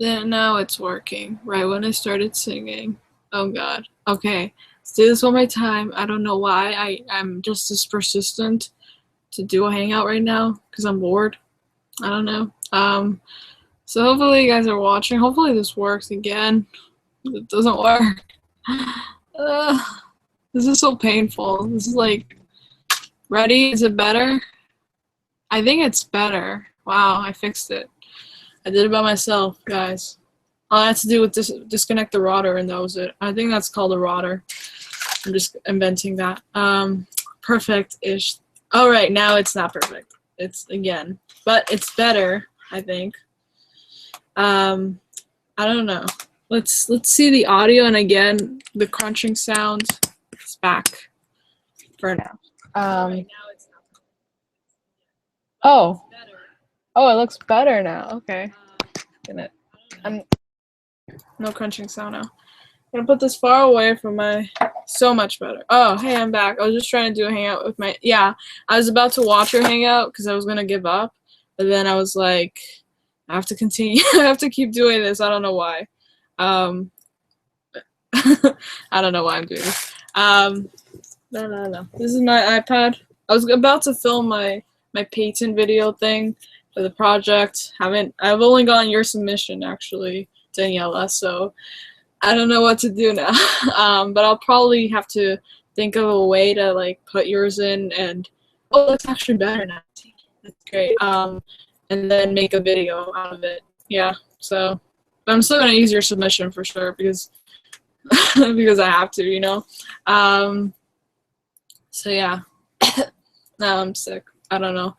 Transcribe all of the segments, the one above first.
Then now it's working. Right when I started singing. Oh god. Okay. Let's do this one more time. I don't know why I'm just this persistent to do a hangout right now because I'm bored. I don't know. So hopefully you guys are watching. Hopefully this works again. It doesn't work. This is so painful. This is like, ready? Is it better? I think it's better. Wow, I fixed it. I did it by myself, guys. All I had to do was disconnect the router, and that was it. I think that's called a router. I'm just inventing that. Perfect-ish. All right, now it's not perfect. It's again, but it's better, I think. I don't know. Let's see the audio, and again, the crunching sound is back for now. Oh, it looks better now. Okay. No crunching sound now. I'm gonna put this far away from my. So much better. Oh, hey, I'm back. I was just trying to do a hangout with my. Yeah, I was about to watch your hangout because I was gonna give up, but then I was like, I have to continue. I have to keep doing this. I don't know why. I don't know why I'm doing this. No. This is my iPad. I was about to film my patent video thing for the project. I've only gotten your submission actually, Daniela. So I don't know what to do now. But I'll probably have to think of a way to like put yours in and that's actually better now. That's great. And then make a video out of it. Yeah. So, but I'm still gonna use your submission for sure because because I have to, you know. So yeah. Now I'm sick. I don't know.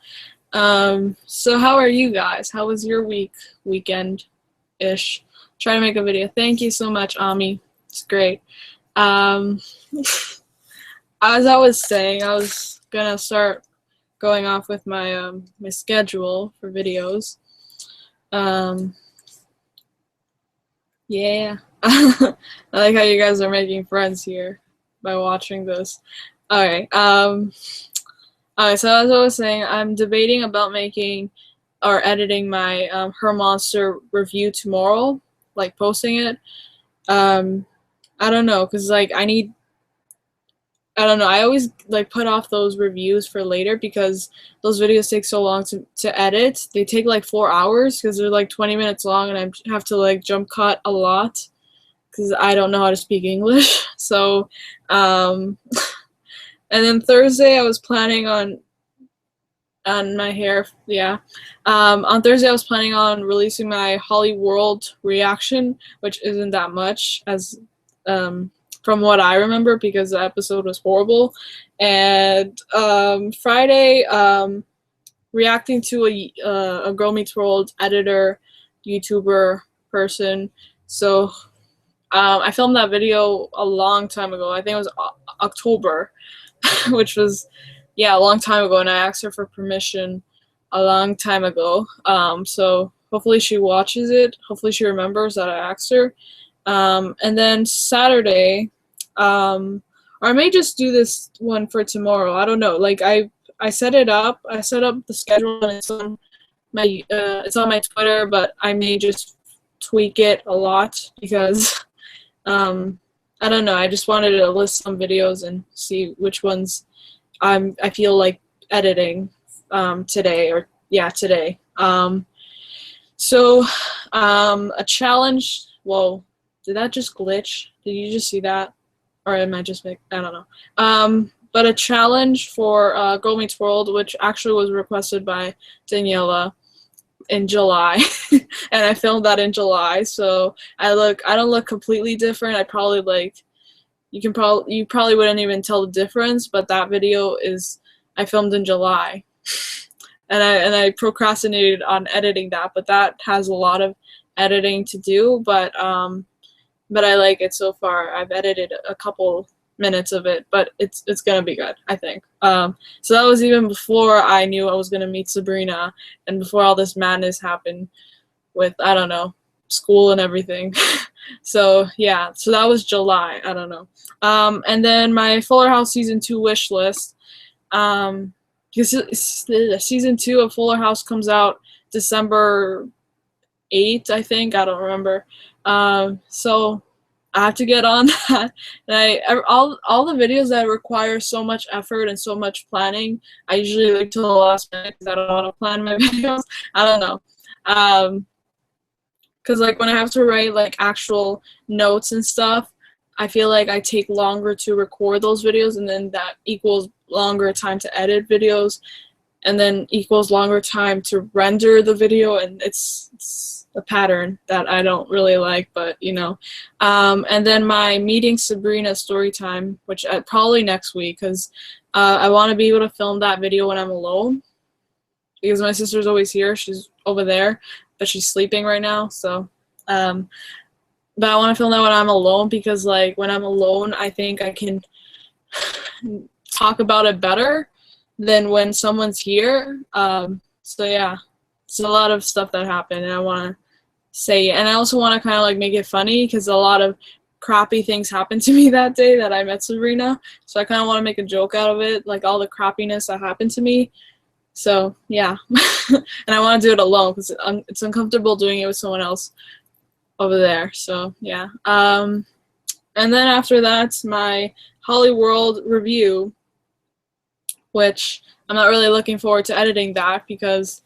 So how are you guys? How was your weekend-ish? Try to make a video. Thank you so much, Ami. It's great. As I was saying, I was gonna start going off with my my schedule for videos. Yeah. I like how you guys are making friends here by watching this. Alright, alright, so as I was saying, I'm debating about making or editing my Her Monster review tomorrow, like posting it. I don't know, cause like I don't know, I always like put off those reviews for later because those videos take so long to edit. They take like 4 hours because they're like 20 minutes long and I have to like jump cut a lot because I don't know how to speak English. So, and then Thursday I was planning on my hair, yeah. On Thursday I was planning on releasing my Holly World reaction, which isn't that much as from what I remember because the episode was horrible. And Friday, reacting to a Girl Meets World editor, YouTuber person. So I filmed that video a long time ago. I think it was October, which was, yeah, a long time ago, and I asked her for permission a long time ago. So hopefully she watches it. Hopefully she remembers that I asked her. And then Saturday, or I may just do this one for tomorrow. I don't know. Like I set it up. I set up the schedule, and it's on my Twitter, but I may just tweak it a lot because I don't know. I just wanted to list some videos and see which ones I feel like editing today or yeah today. So a challenge. Whoa, did that just glitch? Did you just see that, or am I just I don't know. But a challenge for Girl Meets World, which actually was requested by Daniela in July, and I filmed that in July. So I don't look completely different. I probably like you probably wouldn't even tell the difference, but that video is I filmed in July. And I procrastinated on editing that, but that has a lot of editing to do, but I like it so far. I've edited a couple minutes of it, but it's gonna be good, I think. So that was even before I knew I was gonna meet Sabrina and before all this madness happened with, I don't know, school and everything. So yeah, so that was July. I don't know. And then my Fuller House season 2 wish list. Because season 2 of Fuller House comes out December 8, I think. I don't remember. So I have to get on that. And all the videos that require so much effort and so much planning, I usually wait till the last minute because I don't want to plan my videos. I don't know. Because like when I have to write like actual notes and stuff, I feel like I take longer to record those videos, and then that equals longer time to edit videos, and then equals longer time to render the video, and it's a pattern that I don't really like, but you know. And then my meeting Sabrina story time, which probably next week, because I want to be able to film that video when I'm alone, because my sister's always here. She's over there, but she's sleeping right now. So, but I want to film that when I'm alone, because like when I'm alone, I think I can talk about it better than when someone's here. So yeah, it's a lot of stuff that happened, and I want to say it. And I also want to kind of like make it funny, because a lot of crappy things happened to me that day that I met Sabrina. So I kind of want to make a joke out of it, like all the crappiness that happened to me. So yeah, and I want to do it alone because it's uncomfortable doing it with someone else over there. So yeah, and then after that, my Hollyworld review, which I'm not really looking forward to editing that because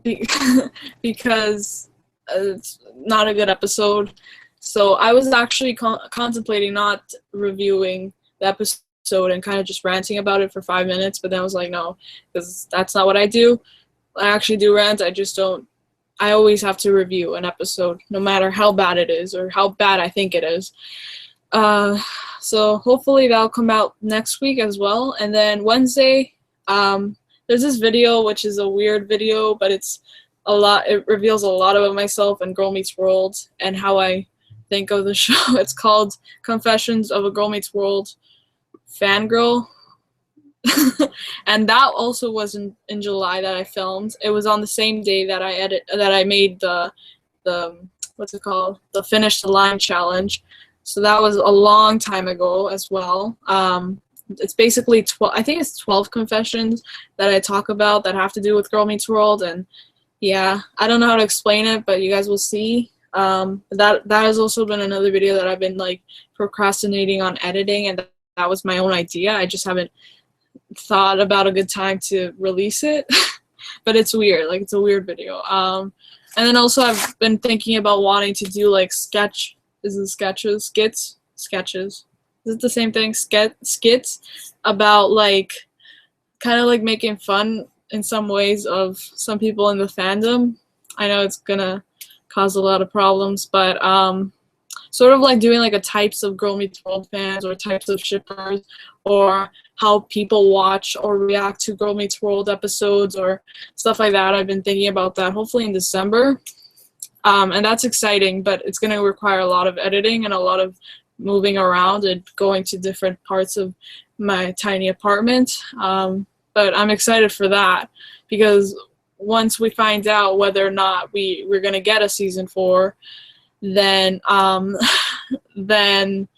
because it's not a good episode. So I was actually contemplating not reviewing the episode and kind of just ranting about it for 5 minutes, but then I was like, no, because that's not what I do. I actually do rant. I just don't. I always have to review an episode, no matter how bad it is or how bad I think it is. So hopefully that'll come out next week as well. And then Wednesday, there's this video, which is a weird video, but it's a lot. It reveals a lot about myself and Girl Meets World and how I think of the show. It's called Confessions of a Girl Meets World Fangirl. And that also was in July that I filmed. It was on the same day that I made the what's it called? The Finish the Line challenge. So that was a long time ago as well. It's basically 12, I think it's 12 confessions that I talk about that have to do with Girl Meets World, and yeah, I don't know how to explain it, but you guys will see. That has also been another video that I've been like procrastinating on editing, and that was my own idea. I just haven't thought about a good time to release it. But it's weird, like it's a weird video. And then also I've been thinking about wanting to do like sketches. Is it the same thing? Skits about like kind of like making fun in some ways of some people in the fandom. I know it's gonna cause a lot of problems, but sort of like doing like a types of Girl Meets World fans or types of shippers, or how people watch or react to Girl Meets World episodes or stuff like that. I've been thinking about that hopefully in December. And that's exciting, but it's going to require a lot of editing and a lot of moving around and going to different parts of my tiny apartment. But I'm excited for that, because once we find out whether or not we're going to get a season 4, then then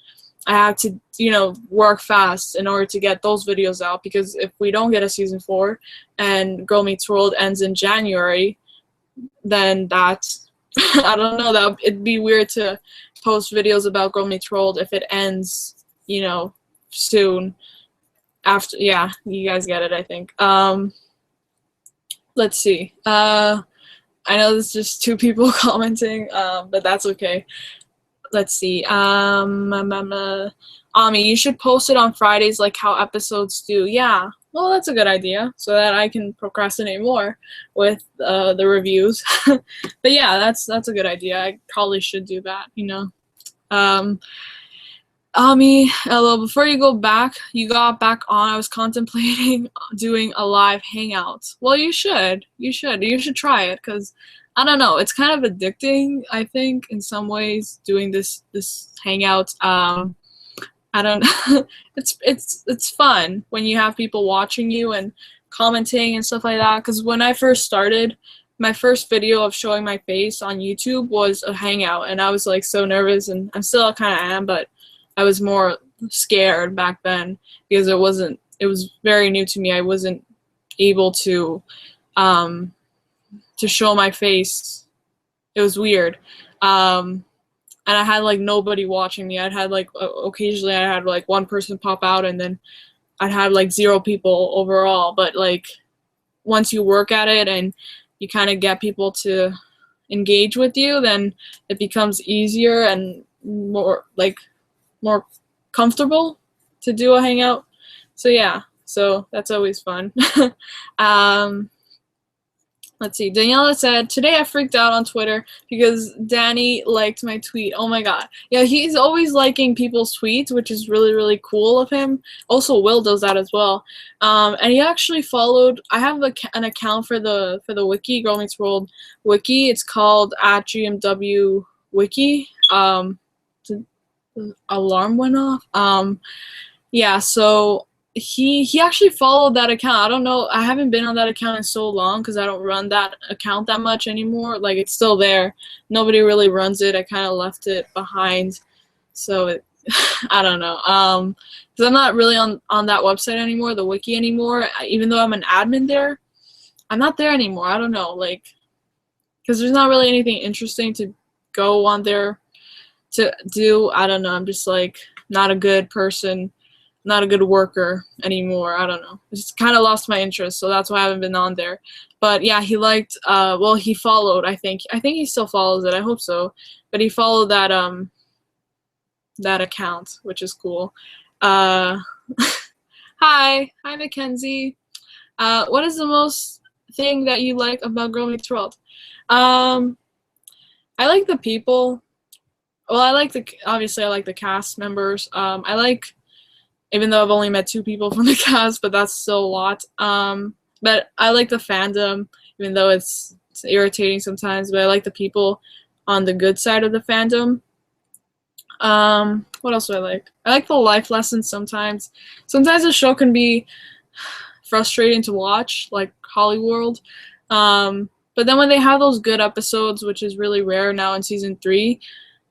I have to, you know, work fast in order to get those videos out, because if we don't get a season 4 and Girl Meets World ends in January, then that's I don't know, that it'd be weird to post videos about Girl Meets World if it ends, you know, soon after. Yeah, you guys get it, I think. Let's see. I know there's just 2 people commenting, but that's okay. Let's see. Ami, you should post it on Fridays like how episodes do. Yeah. Well, that's a good idea, so that I can procrastinate more with the reviews. But yeah, that's a good idea. I probably should do that, you know. Ami, hello. Before you got back on, I was contemplating doing a live hangout. Well, you should try it, because I don't know, it's kind of addicting, I think, in some ways, doing this hangout. I don't it's fun when you have people watching you and commenting and stuff like that, because when I first started, my first video of showing my face on YouTube was a hangout, and I was like so nervous, and I'm still kind of am, but I was more scared back then because it was very new to me. I wasn't able to to show my face. It was weird. And I had like nobody watching me. I'd had like occasionally I had like one person pop out, and then I'd have like 0 people overall. But like once you work at it and you kind of get people to engage with you, then it becomes easier and more comfortable to do a hangout. So yeah, so that's always fun. Let's see. Daniela said, today I freaked out on Twitter because Danny liked my tweet. Oh my god. Yeah, he's always liking people's tweets, which is really, really cool of him. Also, Will does that as well. And he actually followed, I have an account for the wiki, Girl Meets World wiki. It's called @GMW Wiki. The alarm went off. Yeah, so he actually followed that account. I don't know, I haven't been on that account in so long because I don't run that account that much anymore. Like, it's still there. Nobody really runs it. I kind of left it behind. So I don't know. Because I'm not really on that website anymore, the wiki anymore. Even though I'm an admin there, I'm not there anymore. I don't know, like, because there's not really anything interesting to go on there to do. I don't know. I'm just like not a good person, not a good worker anymore. I don't know. It's kind of lost my interest, so that's why I haven't been on there. But yeah, he liked. Well, he followed. I think he still follows it. I hope so. But he followed that that account, which is cool. Hi, Mackenzie. What is the most thing that you like about Girl Meets World? I like the people. Well, obviously I like the cast members. I like. Even though I've only met 2 people from the cast, but that's still a lot. But I like the fandom, even though it's irritating sometimes, but I like the people on the good side of the fandom. What else do I like? I like the life lessons sometimes. Sometimes the show can be frustrating to watch, like Hollyworld. But then when they have those good episodes, which is really rare now in season 3,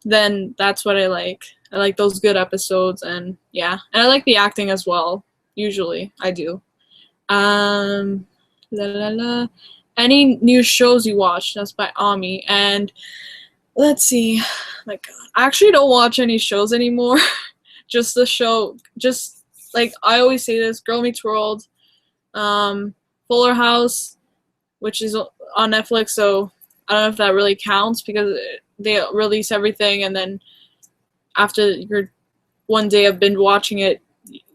then that's what I like. I like those good episodes, and yeah, and I like the acting as well. Usually, I do. Any new shows you watch? That's by Ami. And let's see. My God, I actually don't watch any shows anymore. Just the show. Just like I always say this: Girl Meets World, Fuller House, which is on Netflix. So I don't know if that really counts because they release everything, and then after your one day of binge watching it,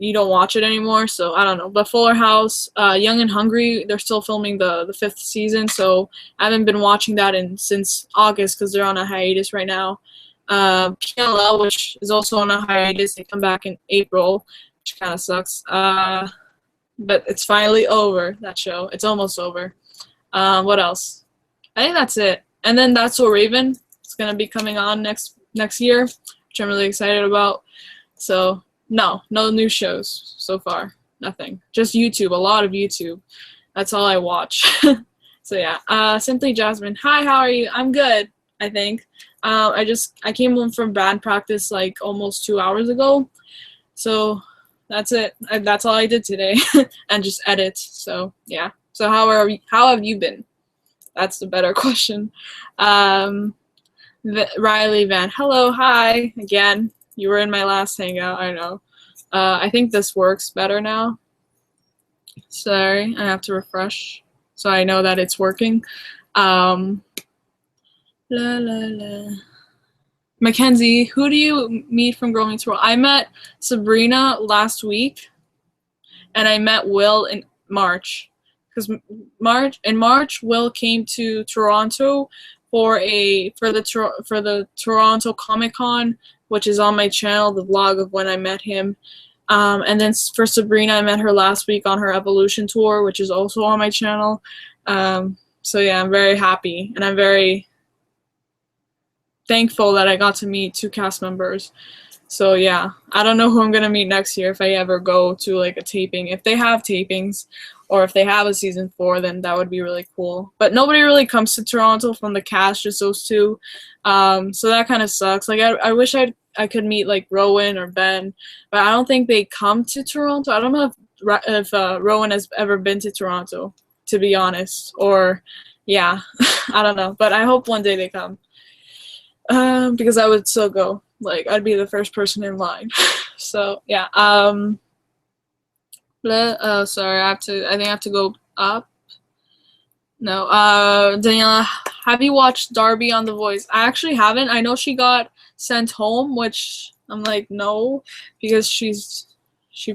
you don't watch it anymore. So I don't know. But Fuller House, Young and Hungry, they're still filming the 5th season. So I haven't been watching that since August because they're on a hiatus right now. PLL, which is also on a hiatus, they come back in April, which kind of sucks. But it's finally over, that show. It's almost over. What else? I think that's it. And then That's So Raven. It's gonna be coming on next year, which I'm really excited about. So no new shows so far. Nothing. Just YouTube. A lot of YouTube. That's all I watch. So yeah. Simply Jasmine. Hi, how are you? I'm good, I think. I came home from band practice like almost 2 hours ago. So that's it. That's all I did today. And just edit. So yeah. So how have you been? That's the better question. Riley Van, hello, hi again. You were in my last hangout, I know. I think this works better now. Sorry, I have to refresh so I know that it's working. Mackenzie, who do you meet from Girl Meets World? I met Sabrina last week, and I met Will in March. Because in March, Will came to Toronto for the Toronto Comic Con, which is on my channel, the vlog of when I met him. And then for Sabrina, I met her last week on her Evolution tour, which is also on my channel. So yeah, I'm very happy, and I'm very thankful that I got to meet 2 cast members. So yeah, I don't know who I'm gonna meet next year if I ever go to like a taping. If they have tapings, or if they have a season 4, then that would be really cool. But nobody really comes to Toronto from the cast, just those 2. So that kind of sucks. Like I wish I could meet like Rowan or Ben, but I don't think they come to Toronto. I don't know if Rowan has ever been to Toronto, to be honest. Or, yeah, I don't know. But I hope one day they come. Because I would so go. Like, I'd be the first person in line. So, yeah. Sorry, I think I have to go up. No, Daniela, have you watched Darby on The Voice? I actually haven't. I know she got sent home, which I'm like, no, because she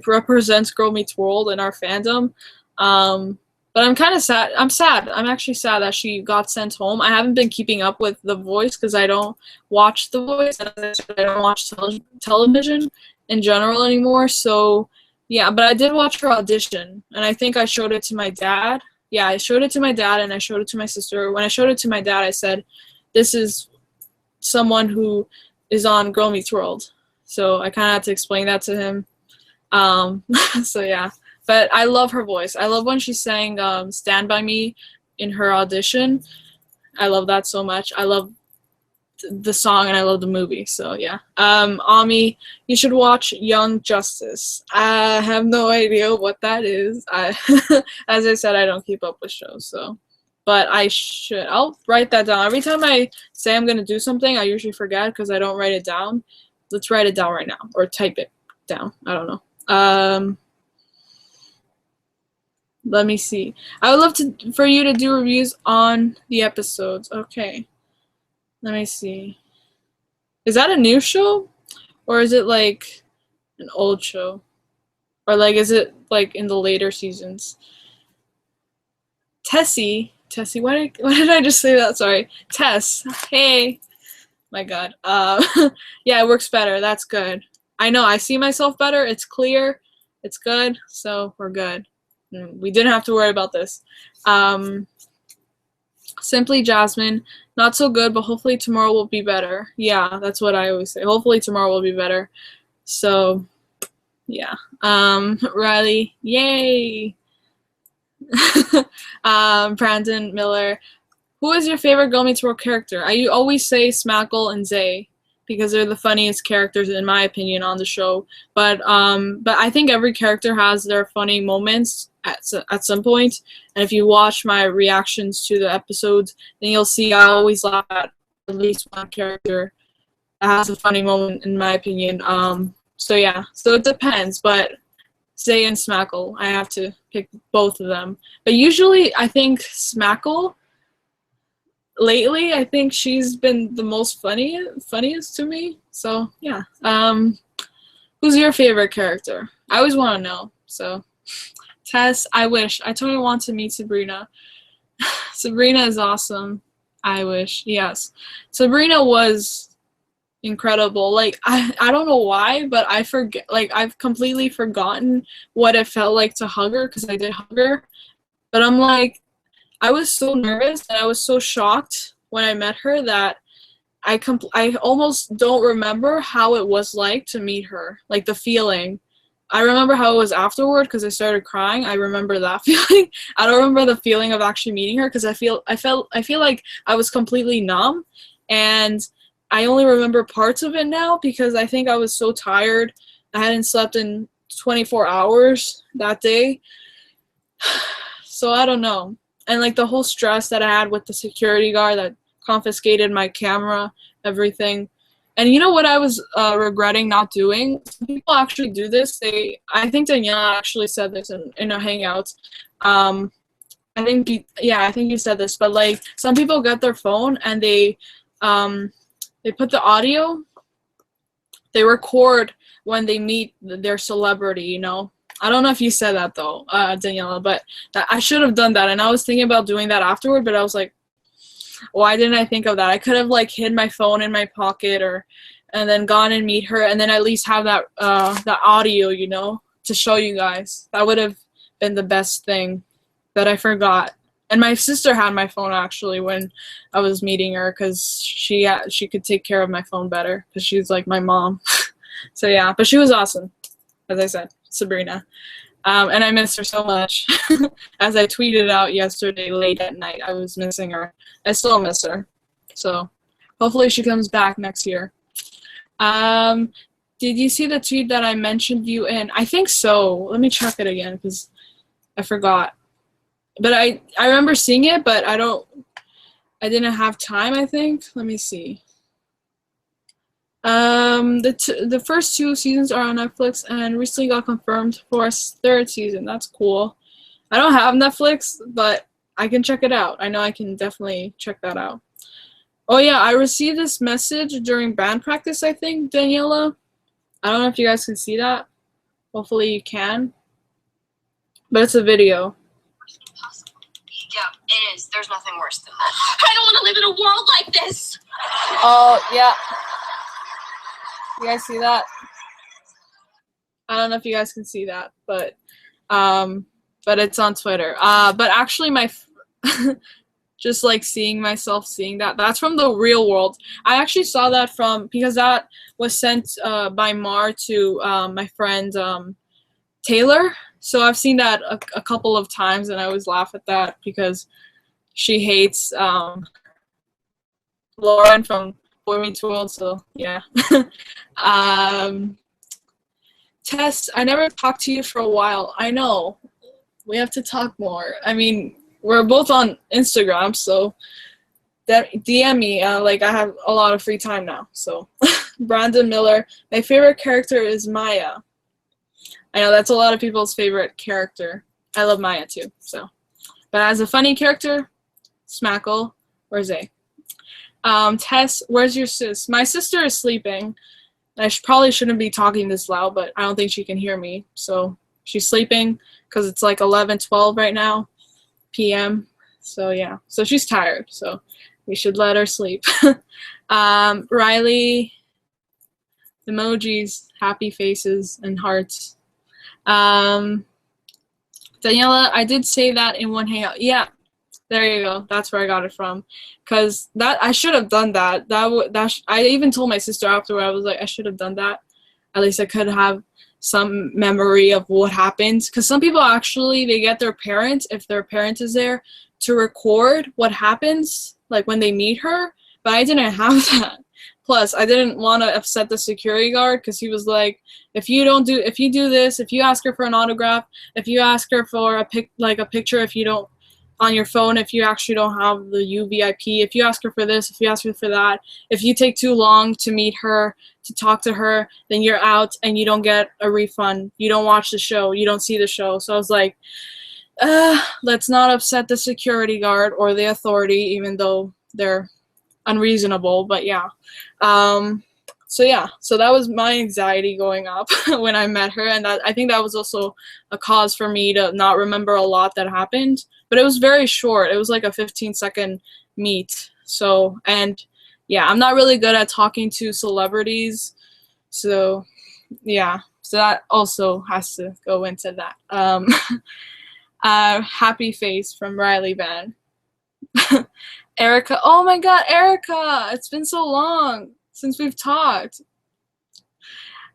represents Girl Meets World in our fandom. But I'm kind of sad. I'm sad. I'm actually sad that she got sent home. I haven't been keeping up with The Voice because I don't watch The Voice, and I don't watch television in general anymore. So, yeah, but I did watch her audition, and I think I showed it to my dad. Yeah, I showed it to my dad and I showed it to my sister. When I showed it to my dad, I said, this is someone who is on Girl Meets World. So I kind of had to explain that to him. So yeah, but I love her voice. I love when she sang Stand By Me in her audition. I love that so much. I love the song and I love the movie. So yeah. Ami, you should watch Young Justice. I have no idea what that is. As I said, I don't keep up with shows, so, but I should. I'll write that down. Every time I say I'm gonna do something, I usually forget because I don't write it down. Let's write it down right now or type it down. I don't know. Let me see. I would love for you to do reviews on the episodes. Okay. Let me see. Is that a new show? Or is it like an old show? Or like is it like in the later seasons? Tessie, why did I just say that? Sorry. Tess. Hey. My god. Yeah, it works better. That's good. I know, I see myself better. It's clear. It's good. So we're good. We didn't have to worry about this. Simply Jasmine, not so good, but hopefully tomorrow will be better. Yeah, that's what I always say. Hopefully tomorrow will be better. So, yeah. Riley, yay! Brandon Miller, who is your favorite Girl Meets World character? I always say Smackle and Zay because they're the funniest characters in my opinion on the show. But I think every character has their funny moments at some point. And if you watch my reactions to the episodes, then you'll see I always laugh at least one character that has a funny moment in my opinion. So yeah, so it depends, but Zay and Smackle, I have to pick both of them. But usually I think Smackle, lately, I think she's been the most funniest to me. So yeah. Who's your favorite character? I always want to know. So Tess, I wish. I totally want to meet Sabrina. Sabrina is awesome. I wish. Yes. Sabrina was incredible. Like I don't know why, but I forget, like I've completely forgotten what it felt like to hug her because I did hug her. But I'm like, I was so nervous and I was so shocked when I met her that I almost don't remember how it was like to meet her, like the feeling. I remember how it was afterward because I started crying. I remember that feeling. I don't remember the feeling of actually meeting her because I feel like I was completely numb, and I only remember parts of it now because I think I was so tired. I hadn't slept in 24 hours that day. So I don't know. And like the whole stress that I had with the security guard that confiscated my camera, everything. And you know what I was regretting not doing? Some people actually do this. I think Daniela actually said this in our hangouts. I think you said this, but like some people get their phone and they put the audio, they record when they meet their celebrity, you know. I don't know if you said that though, Daniela, but I should have done that. And I was thinking about doing that afterward, but I was like, why didn't I think of that? I could have like hid my phone in my pocket and then gone and meet her and then at least have that audio, you know, to show you guys. That would have been the best thing that I forgot. And my sister had my phone actually when I was meeting her because she could take care of my phone better because she's like my mom. So yeah, but she was awesome, as I said, Sabrina. And I miss her so much. As I tweeted out yesterday late at night, I was missing her. I still miss her. So hopefully she comes back next year. Did you see the tweet that I mentioned you in? I think so. Let me check it again because I forgot. but I remember seeing it, but I didn't have time, I think. Let me see. The first 2 seasons are on Netflix and recently got confirmed for a third season. That's cool. I don't have Netflix, but I can check it out. I know I can definitely check that out. Oh yeah, I received this message during band practice, I think, Daniela. I don't know if you guys can see that. Hopefully you can. But it's a video. Yeah, it is. There's nothing worse than that. I don't want to live in a world like this! Oh, yeah. You guys see that? I don't know if you guys can see that, but it's on Twitter. But actually just like seeing myself seeing that's from the real world. I actually saw that because that was sent by Mar to my friend Taylor. So I've seen that a couple of times, and I always laugh at that because she hates Lauren from Boy Meets World. So yeah. Tess, I never talked to you for a while. I know. We have to talk more. I mean, we're both on Instagram, so DM me. Like, I have a lot of free time now. So, Brandon Miller. My favorite character is Maya. I know that's a lot of people's favorite character. I love Maya too. So, but as a funny character, Smackle or Zay. Tess, where's your sis? My sister is sleeping. I probably shouldn't be talking this loud, but I don't think she can hear me. So she's sleeping because it's like 11:12 right now, p.m. So yeah, so she's tired. So we should let her sleep. Riley, emojis, happy faces, and hearts. Daniela, I did say that in one hangout. Yeah, there you go. That's where I got it from. Cause I should have done that. I even told my sister afterward. I was like, I should have done that. At least I could have some memory of what happens. Cause some people actually they get their parents, if their parent is there, to record what happens, like when they meet her. But I didn't have that. Plus, I didn't want to upset the security guard because he was like, if you do this, if you ask her for an autograph, if you ask her for a picture, if you don't. On your phone, if you actually don't have the UVIP, if you ask her for this, if you ask her for that, if you take too long to meet her, to talk to her, then you're out and you don't get a refund. You don't watch the show. You don't see the show. So I was like, let's not upset the security guard or the authority, even though they're unreasonable. But yeah. So yeah, so that was my anxiety going up when I met her, and I think that was also a cause for me to not remember a lot that happened. But it was very short. It was like a 15-second meet. So, and yeah, I'm not really good at talking to celebrities. So, yeah, so that also has to go into that. Happy face from Riley Van. Erica, oh my God, Erica, it's been so long since we've talked.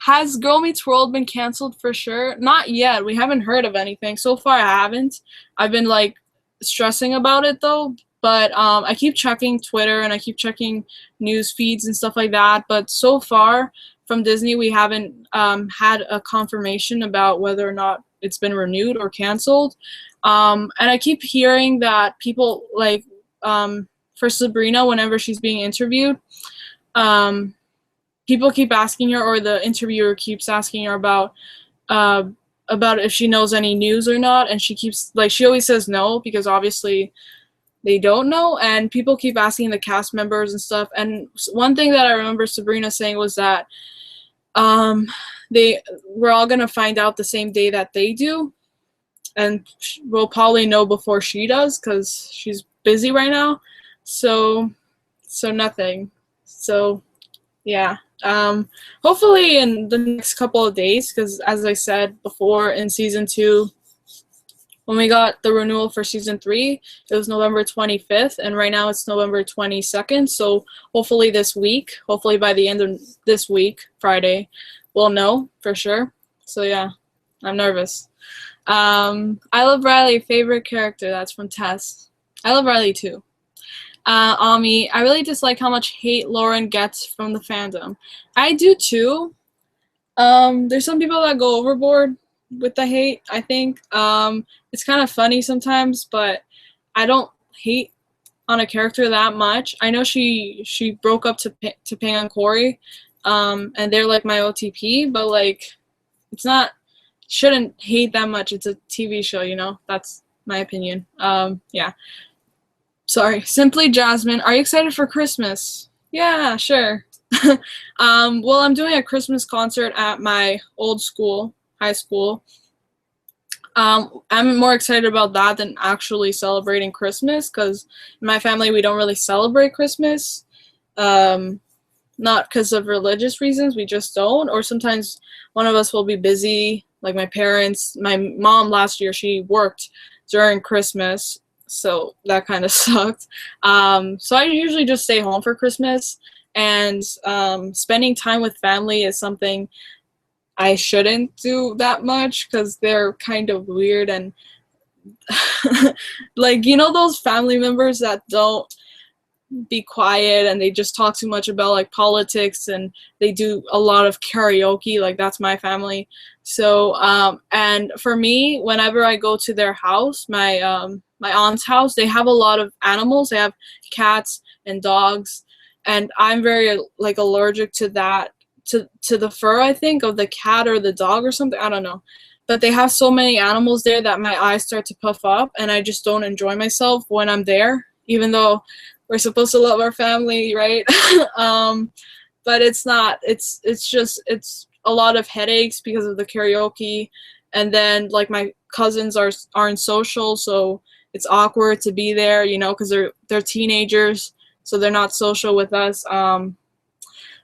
Has Girl Meets World been canceled for sure? Not yet. We haven't heard of anything. So far, I haven't. I've been like stressing about it though. But I keep checking Twitter and I keep checking news feeds and stuff like that. But so far from Disney, we haven't had a confirmation about whether or not it's been renewed or canceled. And I keep hearing that people like for Sabrina, whenever she's being interviewed, people keep asking her, or the interviewer keeps asking her about if she knows any news or not, and she always says no because obviously they don't know, and people keep asking the cast members and stuff. And one thing that I remember Sabrina saying was that we're all gonna find out the same day that they do, and we'll probably know before she does because she's busy right now. So nothing. So yeah. Hopefully in the next couple of days, because as I said before, in season 2, when we got the renewal for season 3, it was November 25th, and right now it's November 22nd. So hopefully this week, hopefully by the end of this week, Friday, we'll know for sure. So yeah, I'm nervous. I love Riley, favorite character. That's from Tess. I love Riley too. Ami, I really dislike how much hate Lauren gets from the fandom. I do too. There's some people that go overboard, with the hate, I think. It's kind of funny sometimes, but I don't hate on a character that much. I know she broke up to Ping and Corey, and they're like my OTP, but like it's not, shouldn't hate that much. It's a TV show, you know. That's my opinion. Yeah. Sorry. Simply Jasmine, are you excited for Christmas? Yeah, sure. Well, I'm doing a Christmas concert at my old school, high school. I'm more excited about that than actually celebrating Christmas because in my family we don't really celebrate Christmas. Not because of religious reasons, we just don't. Or sometimes one of us will be busy, like my parents. My mom last year, she worked during Christmas, so that kind of sucked. So I usually just stay home for Christmas, and spending time with family is something I shouldn't do that much because they're kind of weird and like, you know, those family members that don't be quiet and they just talk too much about like politics, and they do a lot of karaoke. Like, that's my family. So and for me, whenever I go to their house, my aunt's house, they have a lot of animals. They have cats and dogs, and I'm very like allergic to that, to the fur, I think, of the cat or the dog or something. I don't know, but they have so many animals there that my eyes start to puff up, and I just don't enjoy myself when I'm there, even though we're supposed to love our family, right? But it's not. It's just, it's a lot of headaches because of the karaoke, and then like my cousins aren't social, so it's awkward to be there, you know, because they're teenagers, so they're not social with us.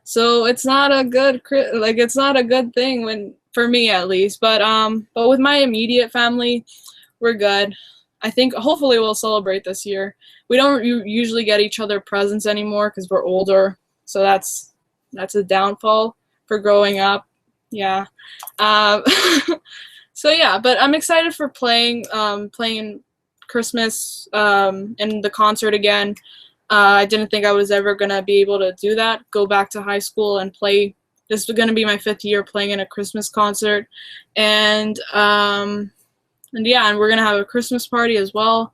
So it's not a good it's not a good thing, when, for me at least. But with my immediate family, we're good. I think hopefully we'll celebrate this year. We don't usually get each other presents anymore because we're older, so that's a downfall for growing up. Yeah. Um, so yeah, but I'm excited for playing Christmas in the concert again. I didn't think I was ever gonna be able to do that. Go back to high school and play. This is gonna be my 5th year playing in a Christmas concert, and yeah, and we're gonna have a Christmas party as well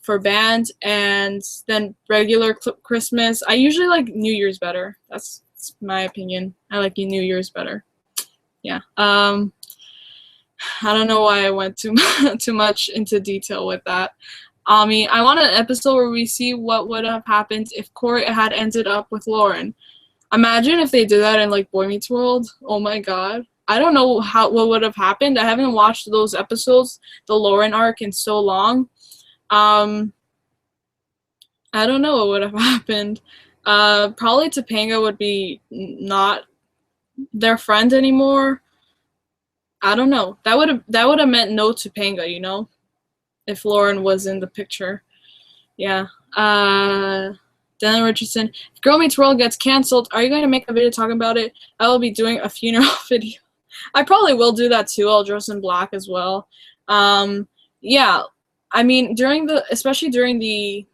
for band, and then regular Christmas. I usually like New Year's better. That's my opinion. I like New Year's better. Yeah. I don't know why I went too much into detail with that. I want an episode where we see what would have happened if Corey had ended up with Lauren. Imagine if they did that in like Boy Meets World. Oh my god. I don't know what would have happened. I haven't watched those episodes, the Lauren arc, in so long. I don't know what would have happened. Probably Topanga would be not their friend anymore. I don't know. That would have meant no Topanga, you know, if Lauren was in the picture. Yeah. Dylan Richardson. If Girl Meets World gets canceled, are you going to make a video talking about it? I will be doing a funeral video. I probably will do that too. I'll dress in black as well. Yeah. I mean, especially during the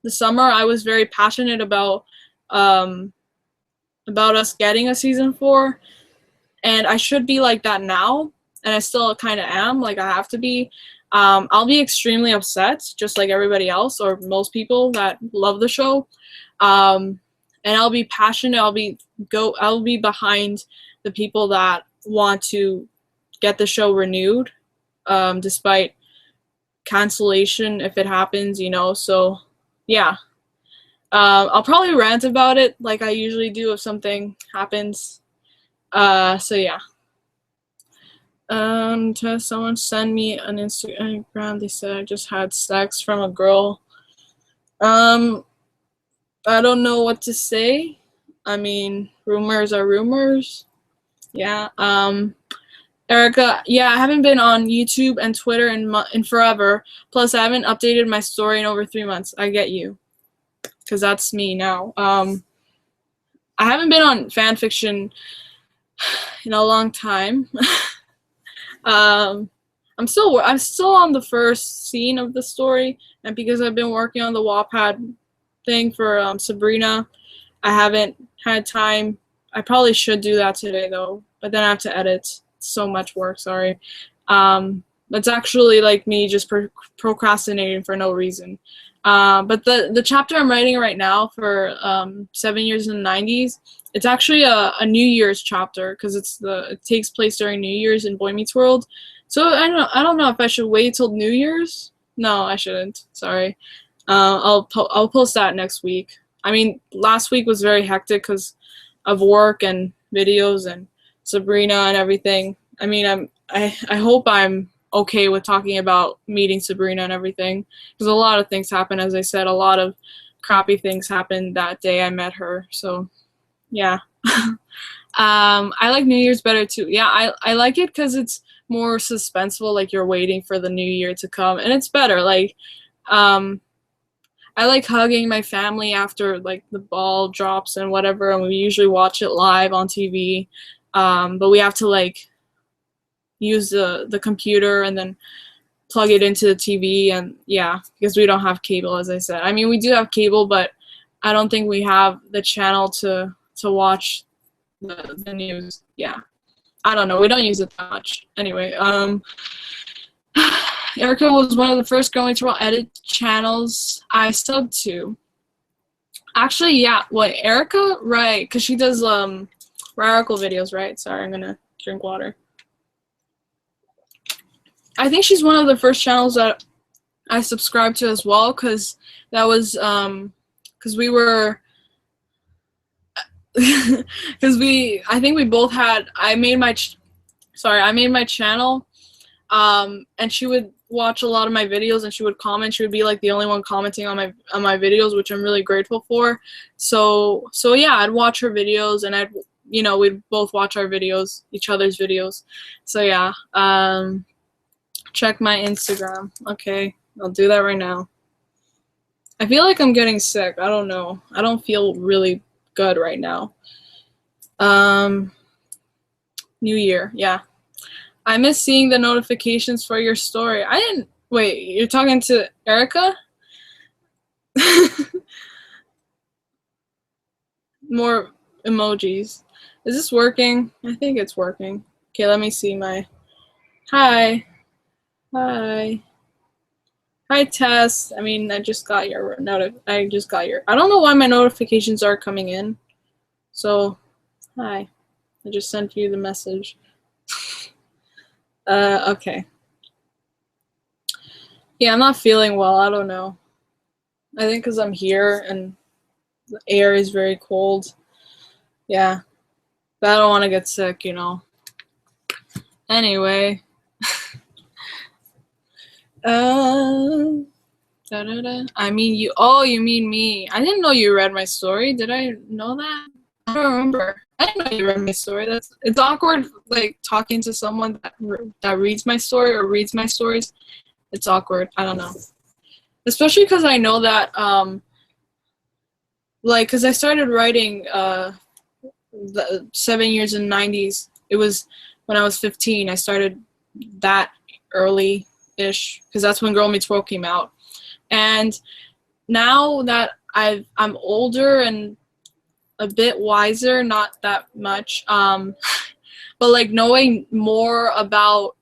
summer, I was very passionate about us getting a season 4, and I should be like that now, and I still kind of am. Like, I have to be. I'll be extremely upset, just like everybody else or most people that love the show. And I'll be passionate. I'll be behind the people that want to get the show renewed, despite cancellation if it happens, you know. So yeah. I'll probably rant about it like I usually do if something happens. So yeah. Someone send me an Instagram. They said I just had sex from a girl. I don't know what to say. I mean, rumors are rumors. Yeah. Erica, yeah, I haven't been on YouTube and Twitter in forever. Plus, I haven't updated my story in over 3 months. I get you, because that's me now. I haven't been on fanfiction in a long time. I'm still on the first scene of the story, and because I've been working on the Wattpad thing for Sabrina, I haven't had time. I probably should do that today though, but then I have to edit. So much work, sorry. That's actually like me just procrastinating for no reason. But the chapter I'm writing right now for 7 Years in the 90s, it's actually a New Year's chapter because it takes place during New Year's in Boy Meets World. So I don't know if I should wait till New Year's. No, I shouldn't. Sorry. I'll post that next week. I mean, last week was very hectic because of work and videos and Sabrina and everything. I mean, I hope I'm okay with talking about meeting Sabrina and everything because a lot of things happened. As I said, a lot of crappy things happened that day I met her. So, yeah. I like New Year's better too. Yeah, I like it because it's more suspenseful. Like you're waiting for the new year to come, and it's better. Like, I like hugging my family after like the ball drops and whatever, and we usually watch it live on TV. But we have to like use the computer and then plug it into the TV, and yeah, because we don't have cable, as I said. I mean, we do have cable, but I don't think we have the channel to watch the news. Yeah, I don't know. We don't use it that much. Anyway, Erica was one of the first Girl Meets World edit channels I subbed to. Actually, yeah. What, Erica? Right, because she does radical videos, right? Sorry, I'm gonna drink water. I think she's one of the first channels that I subscribed to as well, because that was because we were I think we both had, I made my channel, and she would watch a lot of my videos and she would comment. She would be like the only one commenting on my videos, which I'm really grateful for. So yeah, I'd watch her videos and we'd both watch our videos, each other's videos. So yeah, check my Instagram. Okay, I'll do that right now. I feel like I'm getting sick. I don't know. I don't feel really good right now. New Year, yeah. I miss seeing the notifications for your story. I didn't. Wait, you're talking to Erica? More emojis. Is this working? I think it's working. Okay, let me see my. Hi. Hi. Hi, Tess. I mean, I just got your I don't know why my notifications are coming in. So, hi. I just sent you the message. Okay. Yeah, I'm not feeling well. I don't know. I think because I'm here and the air is very cold. Yeah. But I don't want to get sick, you know. Anyway. I mean, you mean me. I didn't know you read my story. Did I know that? I don't remember. I didn't know you read my story. It's awkward, like, talking to someone that reads my story or reads my stories. It's awkward. I don't know. Especially because I know that, like, because I started writing the 7 Years in the 90s. It was when I was 15. I started that early-ish, because that's when Girl Meets World came out. And now that I'm older and a bit wiser, not that much, but like knowing more about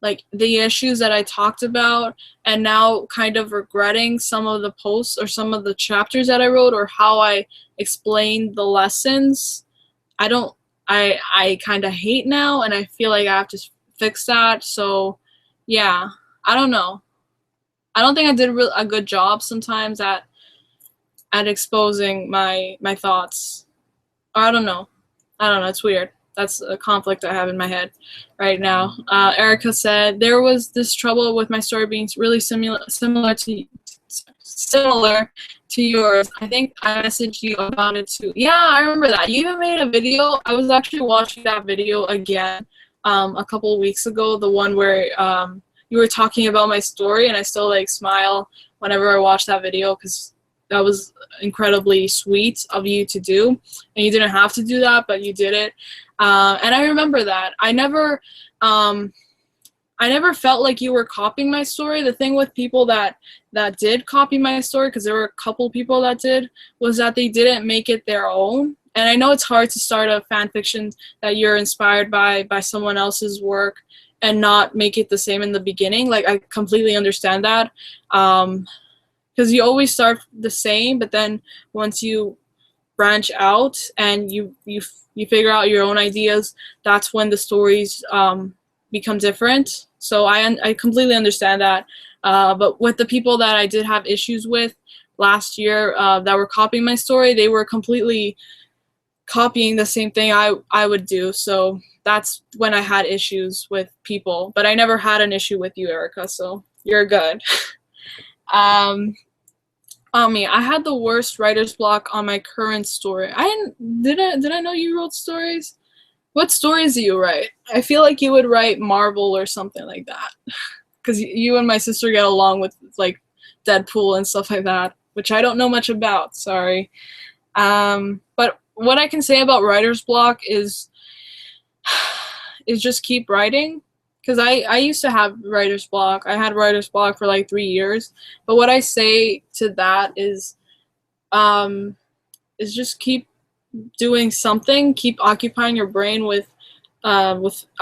like the issues that I talked about, and now kind of regretting some of the posts or some of the chapters that I wrote or how I explained the lessons, I kind of hate now, and I feel like I have to fix that. So yeah, I don't know. I don't think I did a good job sometimes at exposing my thoughts. I don't know. It's weird. That's a conflict I have in my head right now. Erica said there was this trouble with my story being really similar to yours. I think I messaged you about it too. Yeah, I remember that. You even made a video. I was actually watching that video again a couple of weeks ago. The one where you were talking about my story, and I still like smile whenever I watch that video because that was incredibly sweet of you to do, and you didn't have to do that, but you did it. And I remember that. I never felt like you were copying my story. The thing with people that did copy my story, because there were a couple people that did, was that they didn't make it their own. And I know it's hard to start a fan fiction that you're inspired by someone else's work and not make it the same in the beginning. Like, I completely understand that, because you always start the same, but then once you branch out and you figure out your own ideas, that's when the stories become different. So I completely understand that. But with the people that I did have issues with last year that were copying my story, they were completely copying the same thing I would do. So that's when I had issues with people. But I never had an issue with you, Erica, so you're good. Me, I had the worst writer's block on my current story. Did I know you wrote stories? What stories do you write? I feel like you would write Marvel or something like that. Because you and my sister get along with, like, Deadpool and stuff like that, which I don't know much about, sorry. But what I can say about writer's block is just keep writing. Because I used to have writer's block. I had writer's block for like 3 years. But what I say to that is just keep doing something. Keep occupying your brain with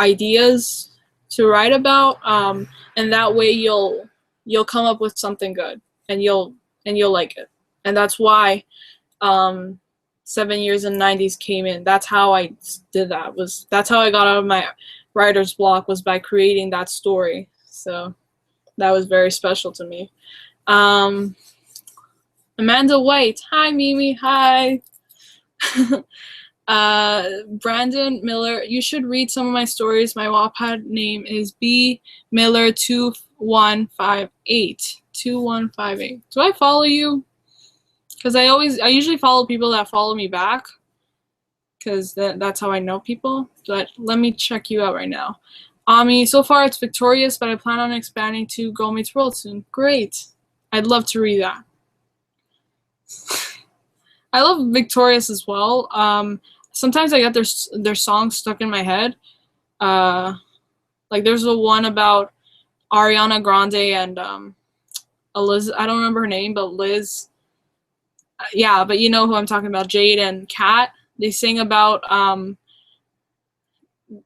ideas to write about, and that way you'll come up with something good, and you'll like it. And that's why 7 years in 90s came in. That's how I did that. That's how I got out of my writer's block, was by creating that story. So that was very special to me. Amanda White, hi Mimi, hi. Brandon Miller, you should read some of my stories. My Wattpad name is B Miller 2158. 2158. Do I follow you? Because I usually follow people that follow me back, because that's how I know people. But let me check you out right now. Ami, so far it's Victorious, but I plan on expanding to Girl Meets World soon. Great. I'd love to read that. I love Victorious as well. Sometimes I get their songs stuck in my head. Like, there's the one about Ariana Grande and Liz. I don't remember her name, but Liz. Yeah, but you know who I'm talking about. Jade and Kat. They sing about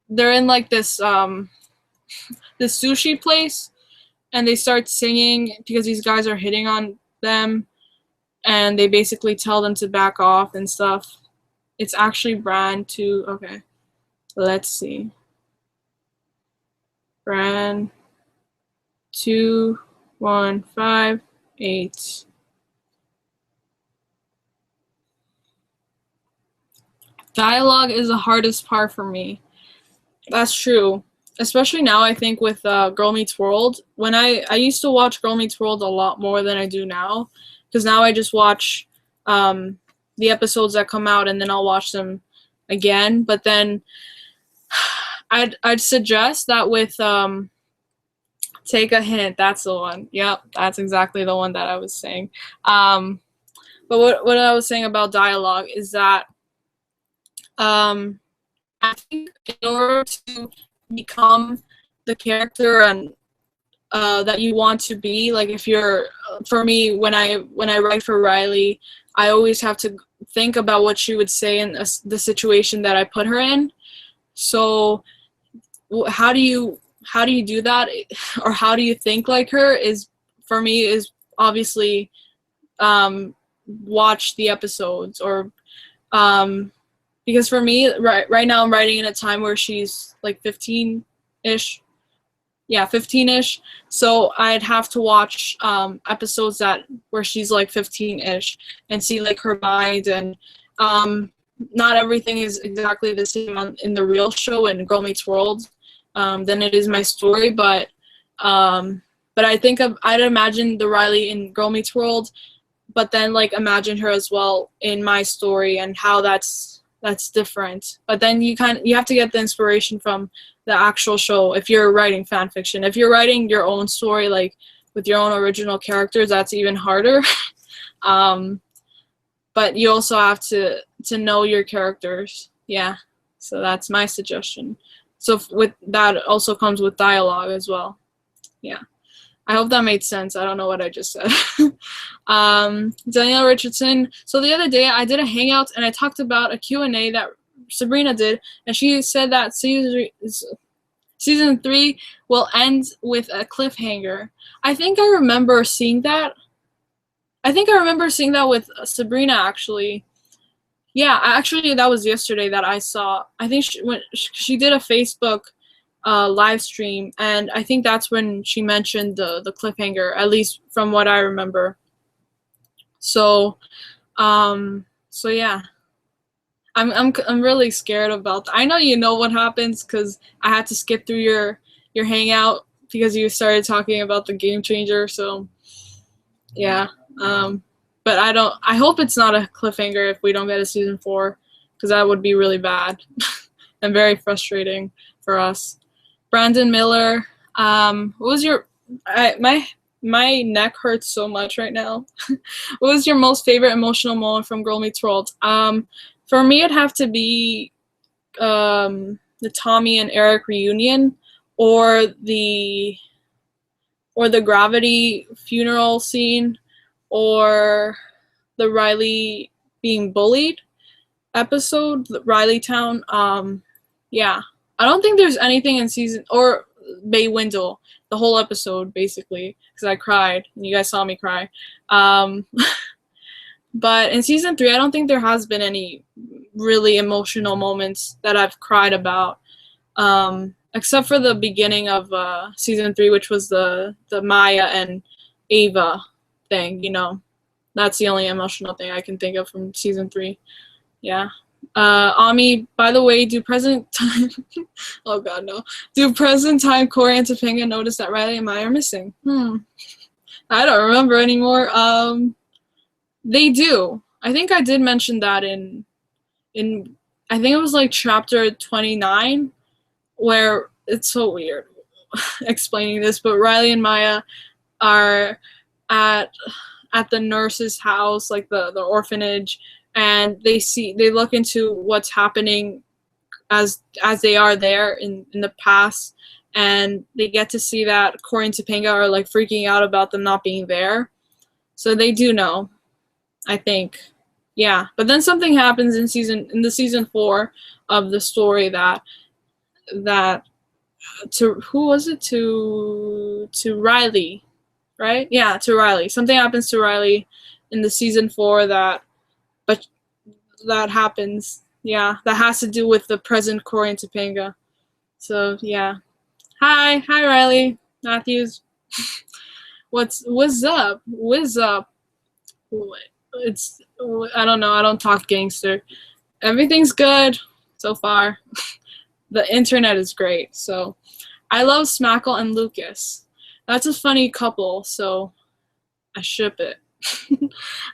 they're in like this this sushi place, and they start singing because these guys are hitting on them, and they basically tell them to back off and stuff. It's actually Brand 2. Okay, let's see. Brand 2158. Dialogue is the hardest part for me. That's true. Especially now, I think, with Girl Meets World. When I used to watch Girl Meets World a lot more than I do now, because now I just watch the episodes that come out, and then I'll watch them again. But then I'd suggest that with Take a Hint. That's the one. Yep, that's exactly the one that I was saying. But what I was saying about dialogue is that I think in order to become the character and that you want to be, like, if you're, for me, when I write for Riley, I always have to think about what she would say in the situation that I put her in. So how do you do that, or how do you think like her, is, for me, is obviously watch the episodes, or because for me, right now I'm writing in a time where she's like 15-ish. Yeah, 15-ish. So I'd have to watch episodes where she's like 15-ish and see like her mind, and not everything is exactly the same in the real show in Girl Meets World than it is my story, but I think I'd imagine the Riley in Girl Meets World, but then like imagine her as well in my story, and how that's different. But then you have to get the inspiration from the actual show if you're writing fan fiction. If you're writing your own story, like with your own original characters, that's even harder. But you also have to know your characters. Yeah, so that's my suggestion. So with that also comes with dialogue as well. Yeah, I hope that made sense. I don't know what I just said. Danielle Richardson. So the other day I did a hangout and I talked about a Q&A that Sabrina did, and she said that Season 3 will end with a cliffhanger. I think I remember seeing that. I think I remember seeing that with Sabrina, actually. Yeah, actually, that was yesterday that I saw. I think she did a Facebook live stream, and I think that's when she mentioned the cliffhanger, at least from what I remember. So, so yeah. I'm really scared about that. I know you know what happens because I had to skip through your hangout because you started talking about the game changer. So yeah, but I hope it's not a cliffhanger if we don't get a season 4, because that would be really bad and very frustrating for us. Brandon Miller, what was your my neck hurts so much right now. What was your most favorite emotional moment from Girl Meets World? For me, it'd have to be the Tommy and Eric reunion, or the Gravity funeral scene, or the Riley being bullied episode, Riley Town. Yeah, I don't think there's anything in season or Bay Window, the whole episode basically, because I cried and you guys saw me cry. Um, but in season 3, I don't think there has been any really emotional moments that I've cried about, except for the beginning of season 3, which was the Maya and Ava thing. You know, that's the only emotional thing I can think of from season 3. Yeah. Ami, by the way, do present time oh god, no. Do present time Corey and Topanga notice that Riley and Maya are missing? I don't remember anymore. They do. I think I did mention that in I think it was like chapter 29, where it's so weird explaining this, but Riley and Maya are at the nurse's house, like the orphanage, and they look into what's happening as they are there in the past, and they get to see that Corey and Topanga are like freaking out about them not being there. So they do know, I think. Yeah. But then something happens in the season 4 of the story that to who was it, to Riley, right? Yeah, to Riley. Something happens to Riley in the season 4 that happens. Yeah, that has to do with the present Corey and Topanga. So yeah. Hi, Riley Matthews. What's up? What's up? It's I don't know. I don't talk gangster. Everything's good so far. The internet is great. So I love Smackle and Lucas. That's a funny couple. So I ship it.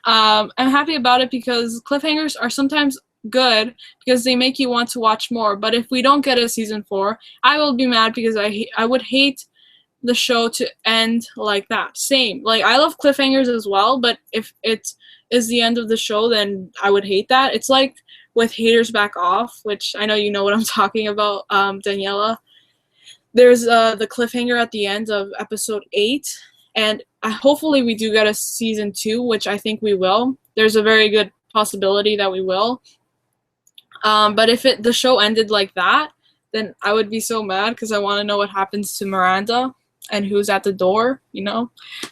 I'm happy about it because cliffhangers are sometimes good because they make you want to watch more. But if we don't get a season 4, I will be mad because I would hate the show to end like that. Same. Like, I love cliffhangers as well, but if it is the end of the show, then I would hate that. It's like with Haters Back Off, which I know you know what I'm talking about, Daniela. There's the cliffhanger at the end of episode 8, and hopefully we do get a season 2, which I think we will. There's a very good possibility that we will. But if the show ended like that, then I would be so mad because I want to know what happens to Miranda and who's at the door, you know.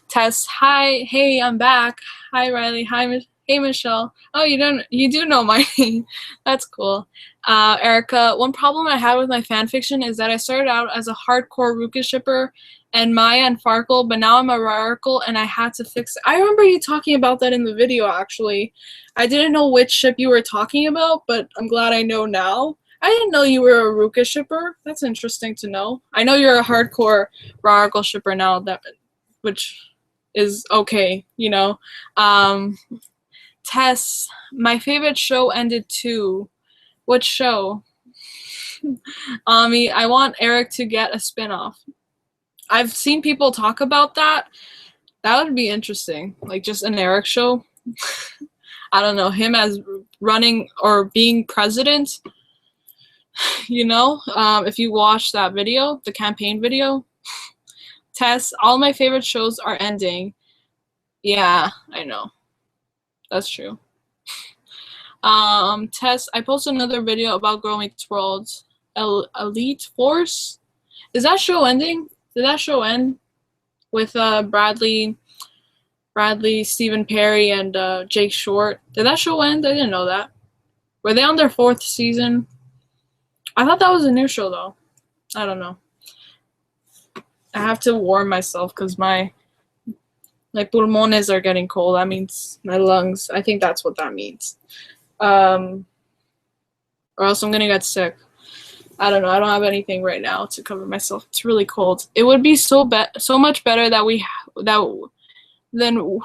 Tess, hi, hey, I'm back. Hi, Riley. Hi, hey, Michelle. Oh, you do know my name. That's cool. Erica, one problem I had with my fanfiction is that I started out as a hardcore Ruka shipper and Maya and Farkle, but now I'm a Raracle and I had to fix it. I remember you talking about that in the video, actually. I didn't know which ship you were talking about, but I'm glad I know now. I didn't know you were a Ruka shipper. That's interesting to know. I know you're a hardcore Raracle shipper now, which is okay, you know. Tess, my favorite show ended too. What show? I want Eric to get a spinoff. I've seen people talk about that. That would be interesting. Like, just an Eric show. I don't know, him as running or being president. You know, if you watch that video, the campaign video. Tess, all my favorite shows are ending. Yeah, I know. That's true. Tess, I posted another video about Girl Meets World Elite Force, Is that show ending? Did that show end with Bradley, Stephen Perry, and Jake Short? Did that show end? I didn't know that. Were they on their 4th season? I thought that was a new show though. I don't know. I have to warm myself because my pulmones are getting cold. That means my lungs. I think that's what that means. Or else I'm gonna get sick. I don't know. I don't have anything right now to cover myself. It's really cold. It would be so much better than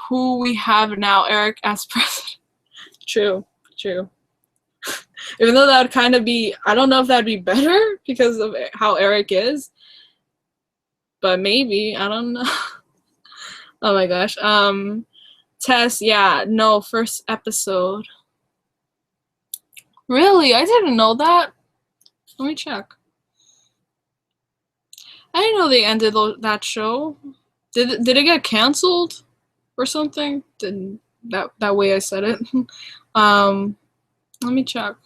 who we have now, Eric as president. True. Even though that would kind of be, I don't know if that'd be better because of how Eric is, but maybe, I don't know. Oh my gosh. Tess, yeah, no, 1st episode. Really? I didn't know that. Let me check. I didn't know they ended that show. Did it get canceled or something? Didn't that way I said it. Let me check.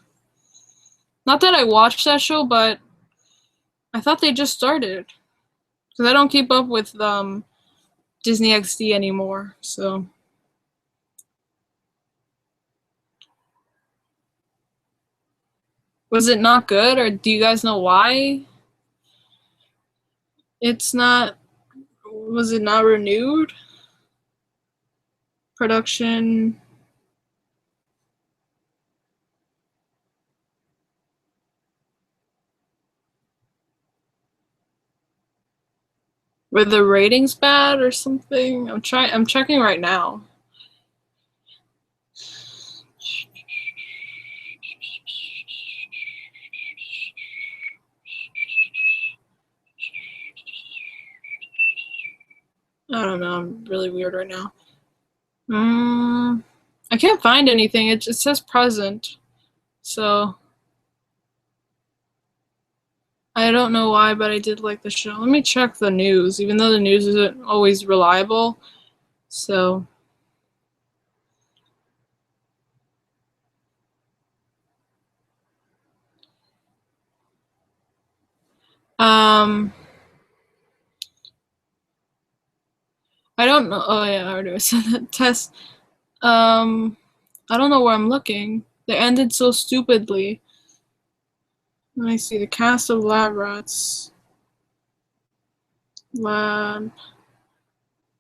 Not that I watched that show, but I thought they just started. Because I don't keep up with Disney XD anymore, so. Was it not good, or do you guys know why it's not? Was it not renewed? Production. Were the ratings bad or something? I'm checking right now. I don't know. I'm really weird right now. I can't find anything. It just says present. So I don't know why, but I did like the show. Let me check the news, even though the news isn't always reliable. So I don't know. Oh yeah, I already said that. Test. I don't know where I'm looking. They ended so stupidly. Let me see the cast of Lab Rats. Lab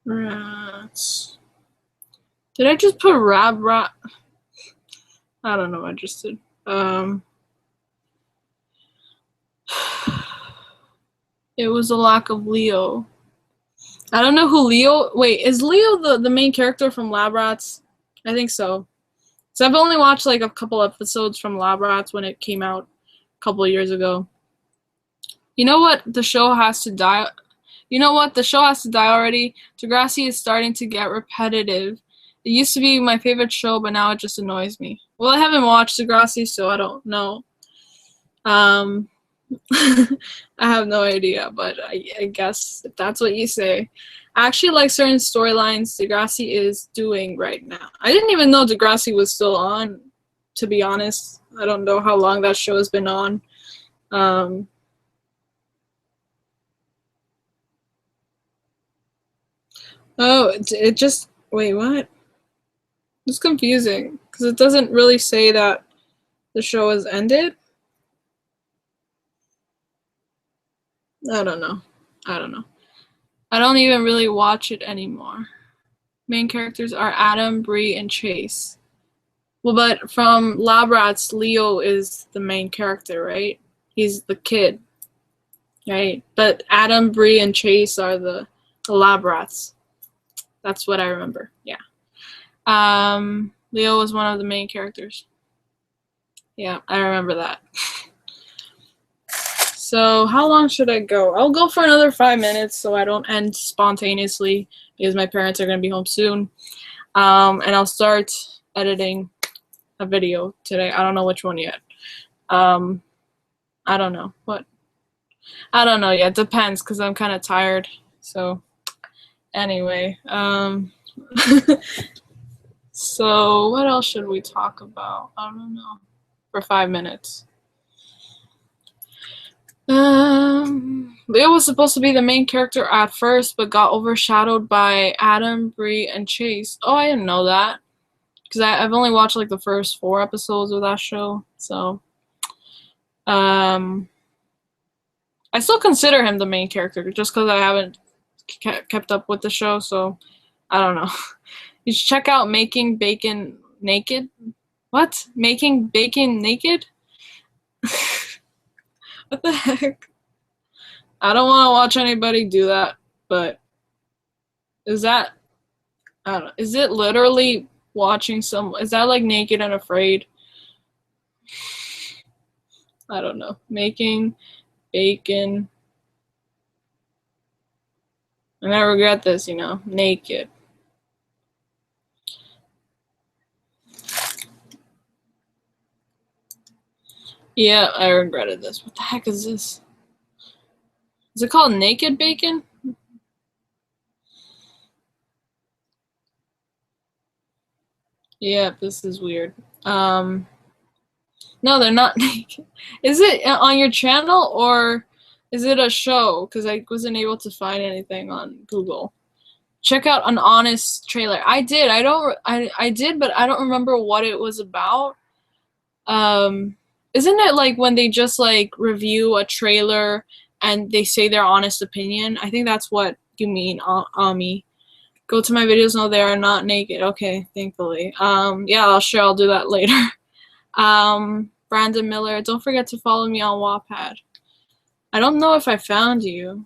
Rats. Did I just put Rab Rat? I don't know. I just did. It was a lack of Leo. I don't know who Leo. Wait, is Leo the main character from Lab Rats? I think so. So I've only watched like a couple episodes from Lab Rats when it came out a couple of years ago. You know what? The show has to die. You know what? The show has to die already. Degrassi is starting to get repetitive. It used to be my favorite show, but now it just annoys me. Well, I haven't watched Degrassi, so I don't know. I have no idea, but I guess if that's what you say. I actually like certain storylines Degrassi is doing right now. I didn't even know Degrassi was still on, to be honest. I don't know how long that show has been on. Oh, it just, wait, what? It's confusing, because it doesn't really say that the show has ended. I don't know. I don't even really watch it anymore. Main characters are Adam, Bree, and Chase. Well, but from Lab Rats, Leo is the main character, right? He's the kid, right? But Adam, Bree, and Chase are the Lab Rats. That's what I remember. Yeah. Leo was one of the main characters. Yeah, I remember that. So how long should I go? I'll go for another 5 minutes so I don't end spontaneously because my parents are going to be home soon. And I'll start editing a video today. I don't know which one yet. I don't know. What? I don't know yet. Depends because I'm kind of tired. So anyway. So what else should we talk about? I don't know. For 5 minutes. Leo was supposed to be the main character at first, but got overshadowed by Adam, Bree, and Chase. Oh, I didn't know that. Because I've only watched like the first 4 episodes of that show. So, I still consider him the main character just because I haven't kept up with the show. So, I don't know. You should check out Making Bacon Naked. What? Making Bacon Naked? What the heck? I don't want to watch anybody do that, but is that, I don't know, is it literally watching is that like Naked and Afraid? I don't know. Making Bacon. And I regret this, you know, naked. Yeah, I regretted this. What the heck is this? Is it called Naked Bacon? Yeah, this is weird. No, they're not naked. Is it on your channel or is it a show? Because I wasn't able to find anything on Google. Check out An Honest trailer. I did. I did, but I don't remember what it was about. Isn't it like when they just like review a trailer and they say their honest opinion? I think that's what you mean, Ami. Go to my videos. No, they are not naked. Okay, thankfully. Yeah, I'll do that later. Brandon Miller. Don't forget to follow me on Wattpad. I don't know if I found you.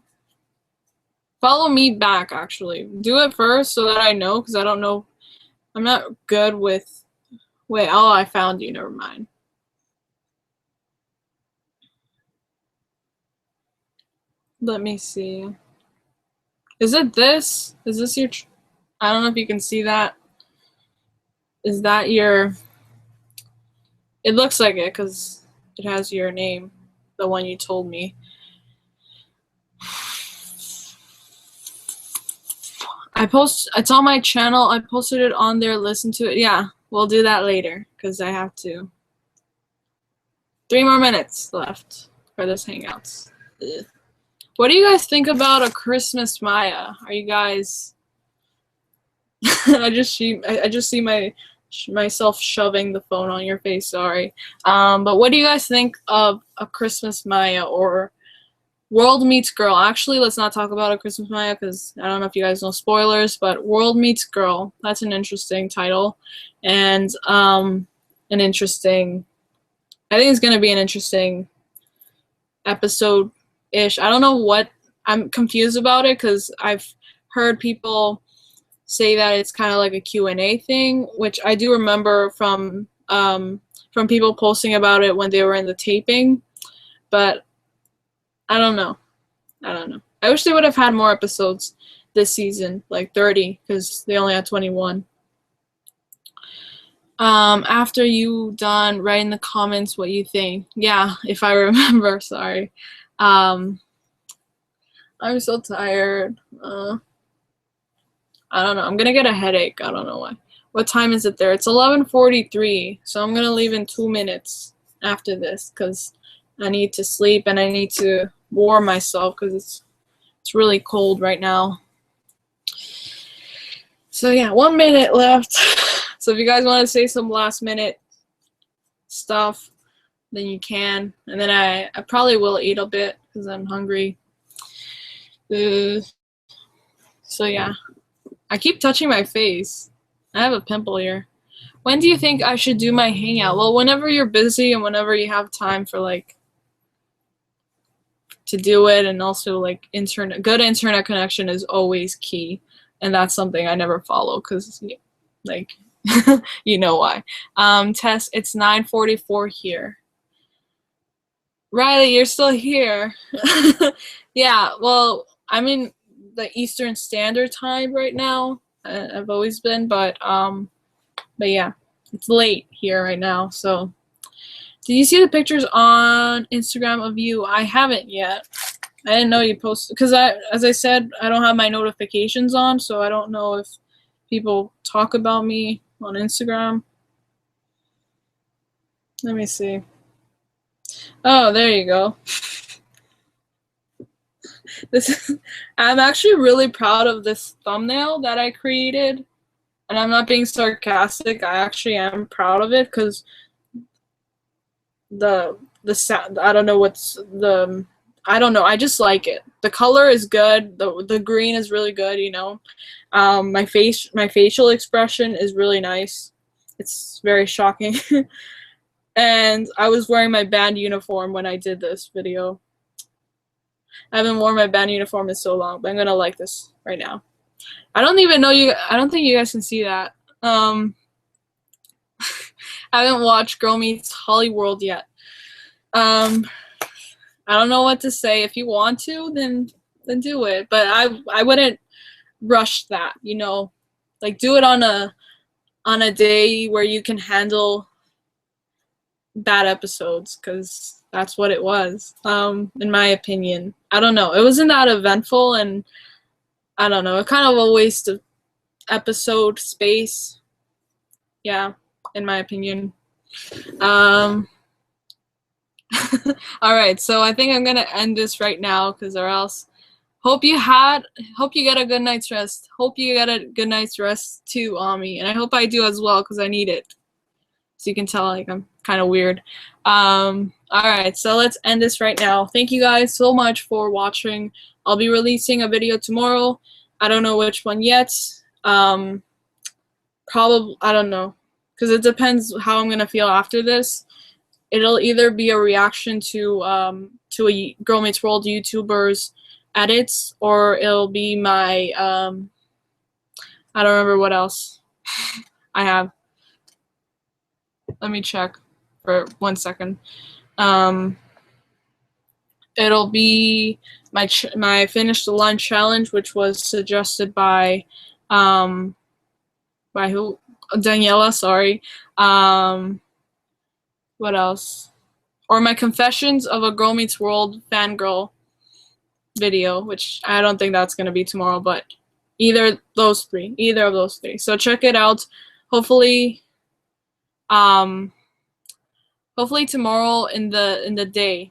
Follow me back, actually. Do it first so that I know, because I don't know. I'm not good with... Wait, oh, I found you. Never mind. Let me see. Is it this? Is this your... I don't know if you can see that. Is that your... It looks like it, because it has your name. The one you told me. It's on my channel. I posted it on there. Listen to it. Yeah, we'll do that later because I have to. 3 more minutes left for this Hangouts. Ugh. What do you guys think about a Christmas Maya? Are you guys? I just see myself shoving the phone on your face. Sorry. But what do you guys think of a Christmas Maya or World Meets Girl? Actually, let's not talk about A Christmas Maya because I don't know if you guys know spoilers, but World Meets Girl, that's an interesting title. And I think it's going to be an interesting episode-ish. I don't know what, I'm confused about it because I've heard people say that it's kind of like a Q&A thing, which I do remember from people posting about it when they were in the taping, but I don't know. I wish they would have had more episodes this season, like 30, because they only had 21. After you done, write in the comments what you think. Yeah, if I remember, sorry. I'm so tired. I don't know. I'm gonna get a headache. I don't know why. What time is it there? It's 11:43, so I'm gonna leave in 2 minutes after this, because I need to sleep and I need to warm myself because it's really cold right now. So yeah, 1 minute left. So if you guys want to say some last minute stuff, then you can. And then I probably will eat a bit because I'm hungry. So yeah, I keep touching my face. I have a pimple here. When do you think I should do my Hangout? Well, whenever you're busy and whenever you have time for like to do it, and also like good internet connection is always key, and that's something I never follow because like you know why. Tess, it's 9:44 here. Riley, you're still here. Yeah, well, I'm in the Eastern Standard Time right now. I've always been, but yeah, it's late here right now. So, did you see the pictures on Instagram of you? I haven't yet. I didn't know you posted because as I said, I don't have my notifications on, so I don't know if people talk about me on Instagram. Let me see. Oh, there you go. I'm actually really proud of this thumbnail that I created, and I'm not being sarcastic. I actually am proud of it because the sound, I don't know what's the, I don't know. I just like it. The color is good. The green is really good. You know, my facial expression is really nice. It's very shocking. And I was wearing my band uniform when I did this video. I haven't worn my band uniform in so long, but I'm gonna like this right now. I don't even know you. I don't think you guys can see that. I haven't watched Girl Meets Hollyworld yet. I don't know what to say. If you want to, then do it. But I wouldn't rush that. You know, like do it on a day where you can handle bad episodes, because that's what it was. In my opinion, I don't know. It wasn't that eventful, and I don't know. It kind of a waste of episode space. Yeah, in my opinion. All right, so I think I'm gonna end this right now, because or else. Hope you get a good night's rest. Hope you get a good night's rest too, Ami, and I hope I do as well, because I need it. So you can tell, like, I'm kind of weird. All right, so let's end this right now. Thank you guys so much for watching. I'll be releasing a video tomorrow. I don't know which one yet. Probably, I don't know, because it depends how I'm gonna feel after this. It'll either be a reaction to a Girl Meets World YouTuber's edits, or it'll be my I don't remember what else I have. Let me check for 1 second. It'll be my finish the line challenge, which was suggested by who? Daniela, sorry. What else? Or my confessions of a Girl Meets World fangirl video, which I don't think that's gonna be tomorrow, but either of those three. So check it out. Hopefully tomorrow in the day.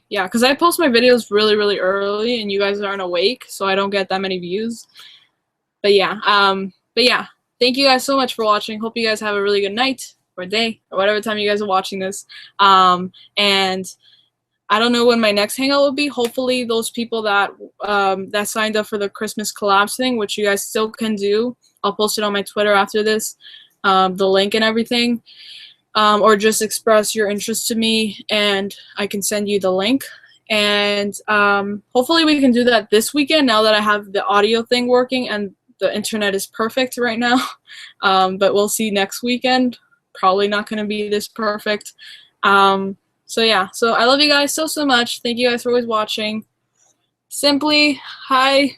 Yeah, because I post my videos really early and you guys aren't awake, so I don't get that many views. But yeah, thank you guys so much for watching. Hope you guys have a really good night or day or whatever time you guys are watching this. And I don't know when my next hangout will be. Hopefully those people that that signed up for the Christmas collabs thing, which you guys still can do. I'll post it on my Twitter after this, the link and everything. Or just express your interest to me and I can send you the link. And hopefully we can do that this weekend, now that I have the audio thing working and the internet is perfect right now. But we'll see next weekend. Probably not going to be this perfect. So yeah, so I love you guys so much. Thank you guys for always watching. Simply, hi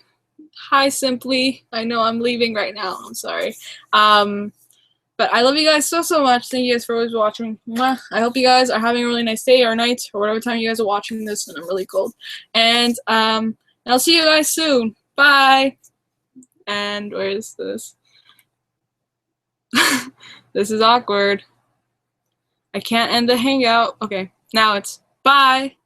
Simply. I know I'm leaving right now. I'm sorry. But I love you guys so much. Thank you guys for always watching. Mwah. I hope you guys are having a really nice day or night or whatever time you guys are watching this, and I'm really cold. And I'll see you guys soon. Bye. And where is this? This is awkward. I can't end the hangout. Okay, now it's bye.